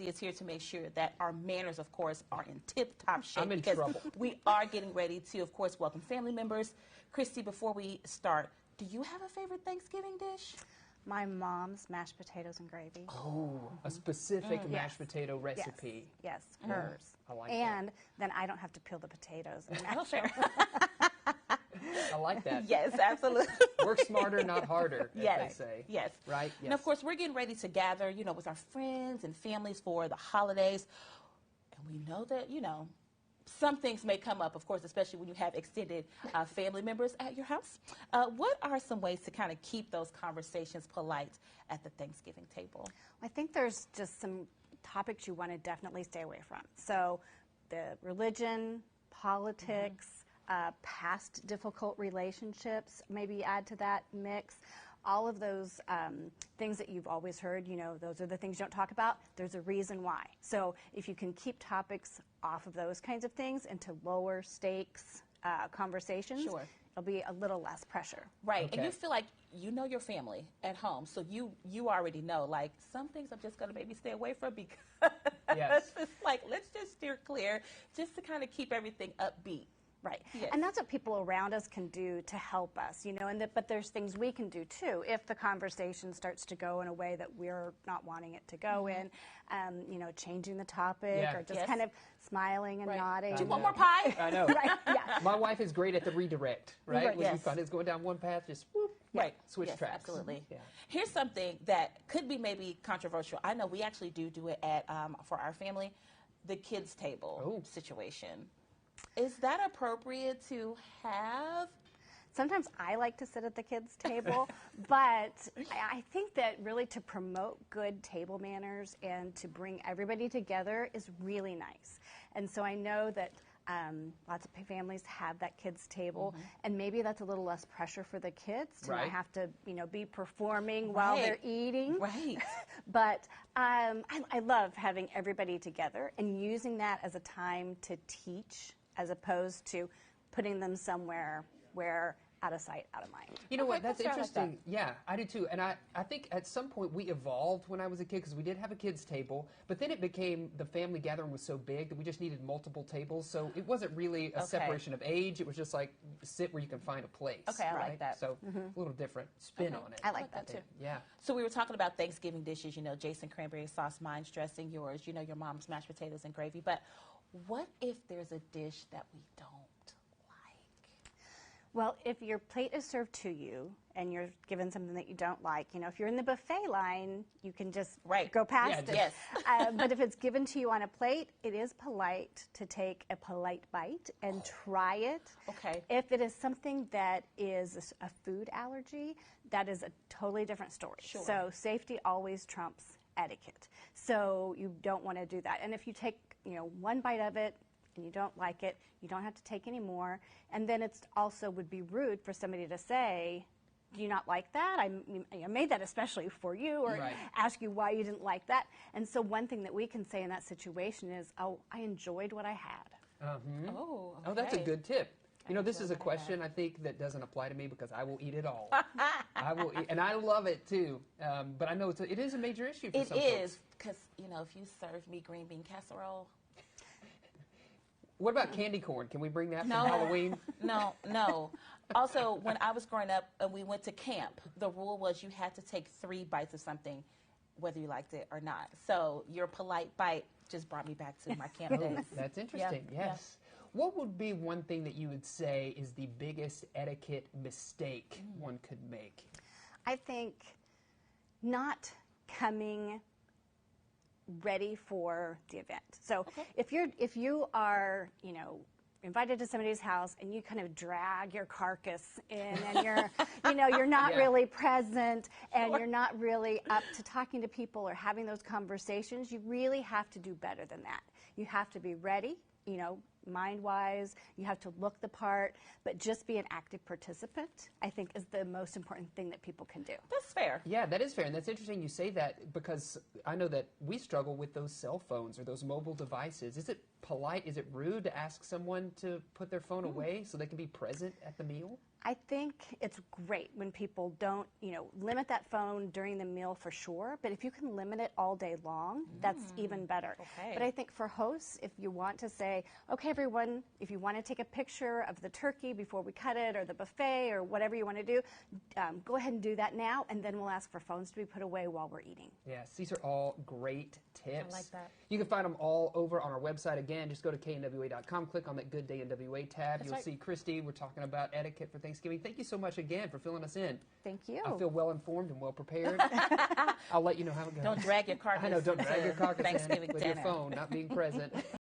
is here to make sure that our manners, of course, are in tip-top shape. I'm in because trouble. We are getting ready to, of course, welcome family members. Christy, before we start, do you have a favorite Thanksgiving dish? My mom's mashed potatoes and gravy. Oh, a specific mashed potato recipe. Yes, hers. I like and then I don't have to peel the potatoes. And Oh, fair. I like that. Yes, absolutely. Work smarter, not harder, as Yes, they say. yes. Right? Yes. And of course, we're getting ready to gather, with our friends and families for the holidays. And we know that, some things may come up, of course, especially when you have extended family members at your house. What are some ways to kind of keep those conversations polite at the Thanksgiving table? I think there's just some topics you want to definitely stay away from. So the religion, politics, past difficult relationships, maybe add to that mix. All of those things that you've always heard, those are the things you don't talk about. There's a reason why. So if you can keep topics off of those kinds of things into lower stakes conversations, Sure. it'll be a little less pressure. Right, Okay. and you feel like you know your family at home, so you already know, like, some things I'm just going to maybe stay away from because Yes. it's like, let's just steer clear just to kind of keep everything upbeat. Right. Yes. And that's what people around us can do to help us, but there's things we can do too if the conversation starts to go in a way that we're not wanting it to go in, changing the topic Yeah. or just Yes. kind of smiling and Right. nodding. Do you I want know. more pie? I know. Right, yeah. My wife is great at the redirect, right? Right, When you yes. find it's going down one path, just whoop, Right. switch Yes, tracks. absolutely. Yeah. Here's something that could be maybe controversial. I know we actually do it at for our family, the kids' table situation. Is that appropriate to have? Sometimes I like to sit at the kids' table, but I think that really to promote good table manners and to bring everybody together is really nice. And so I know that lots of families have that kids' table, and maybe that's a little less pressure for the kids to Right. not have to, be performing while they're eating. Right. But I love having everybody together and using that as a time to teach as opposed to putting them somewhere where out of sight, out of mind. You know Okay, what? That's fair, I like that. interesting. Yeah, I do too. And I think at some point we evolved when I was a kid because we did have a kids' table, but then it became the family gathering was so big that we just needed multiple tables. So it wasn't really a separation of age. It was just like sit where you can find a place. Okay, I like right? that. So a little different spin on it. I like that too. Yeah. So we were talking about Thanksgiving dishes, Jason cranberry sauce, mine's dressing, yours, your mom's mashed potatoes and gravy. But what if there's a dish that we don't like? Well, if your plate is served to you and you're given something that you don't like, if you're in the buffet line, you can just go past it. Yes. But if it's given to you on a plate, it is polite to take a polite bite and try it. Okay. If it is something that is a food allergy, that is a totally different story. Sure. So safety always trumps etiquette. So you don't want to do that. And if you take, one bite of it, and you don't like it, you don't have to take any more. And then it's also would be rude for somebody to say, do you not like that? I made that especially for you, or Right. ask you why you didn't like that. And so one thing that we can say in that situation is, oh, I enjoyed what I had. Oh, Oh, that's a okay. good tip. This is a enjoy question I think that doesn't apply to me because I will eat it all. I will eat, and I love it too. But I know it is a major issue for some It folks. is, because, if you serve me green bean casserole. What about candy corn? Can we bring that No. from Halloween? No. Also, when I was growing up and we went to camp, the rule was you had to take 3 bites of something, whether you liked it or not. So your polite bite just brought me back to my camp days. That's interesting. Yeah, Yes. What would be one thing that you would say is the biggest etiquette mistake one could make? I think not coming ready for the event. So if you are, invited to somebody's house and you kind of drag your carcass in and you're, you're not Yeah. really present and you're not really up to talking to people or having those conversations, you really have to do better than that. You have to be ready, mind-wise, you have to look the part, but just be an active participant, I think, is the most important thing that people can do. That's fair. Yeah, that is fair, and that's interesting you say that because I know that we struggle with those cell phones or those mobile devices. Is it polite, is it rude to ask someone to put their phone away so they can be present at the meal? I think it's great when people don't, limit that phone during the meal for sure, but if you can limit it all day long, that's even better. Okay. But I think for hosts, if you want to say, okay, everyone, if you want to take a picture of the turkey before we cut it, or the buffet, or whatever you want to do, go ahead and do that now, and then we'll ask for phones to be put away while we're eating. Yes, these are all great tips. I like that. You can find them all over on our website. Again, just go to knwa.com, click on that Good Day NWA tab. That's You'll right. see Christy. We're talking about etiquette for Thanksgiving. Thank you so much again for filling us in. Thank you. I feel well informed and well prepared. I'll let you know how it goes. Don't drag your carcass. I know, don't drag your carcass Thanksgiving in with dinner. your phone, not being present.